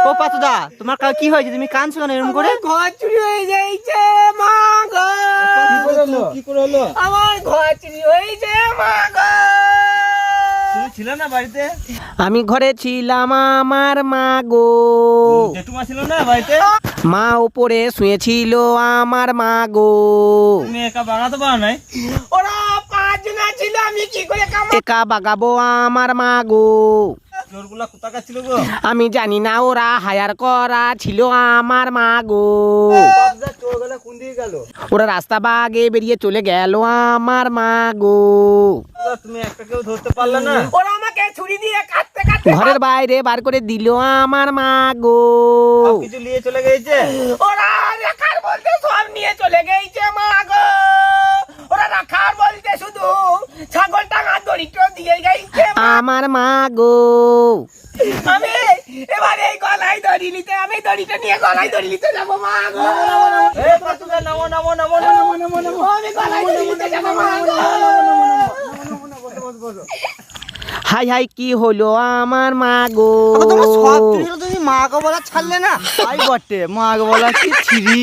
ও পাতুদা, তোমার কি হয়েছে? তুমি কাঁদছো কেন এরকম করে? ঘর চুরি হয়ে যাইছে মা গো। কি করে হলো? আমার ঘর চুরি হয়েছে মা গো। তুমি ছিল না বাড়িতে? আমি ঘরে ছিলাম, আমার মা গো। জেঠুমা ছিল না বাড়িতে? মা উপরে শুয়েছিল, আমার মা গো। তুমি একা বাগাতে পারো নাই? ওরা 5 জন ছিল, আমি কি করে কামাবো? একা বাগাবো আমার মা গো। চোরগুলা কোথাকার ছিল গো? আমি জানি না, ওরা হায়ার করা ছিল আমার মা গো। চোরগুলা কোন দিকে গেল? ওরা রাস্তা বাগে বেরিয়ে চলে গেল আমার মা গো। তুমি একটা কেউ ধরতে পারলে না? ওরা আমাকে ছুরি দিয়ে কাটতে কাটতে ঘরের বাইরে বার করে দিল আমার মা গো। সব কিছু নিয়ে চলে গেছে? ওরা রাখার বলতে সব নিয়ে চলে গেছে মা গো। ওরা রাখার বলতে শুধু ছাগল টাঙা দড়িটা দিয়ে গেছে। আমার মা গো। আমি এবার এই গলায় দড়ি নিতে, আমি দড়িটা নিয়ে গলায় দড়ি নিতে যাবো মা গো। এ পাতুদা নামো নামো নামো নামো। আমি গলায় দড়ি নিতে যাবো মা গো। হাই হাই, কি হলো আমার মা গো? তোমার সব তুমি মা গো বলা ছাড়লে না? তাই বটে, মা বলা কি ছিরি।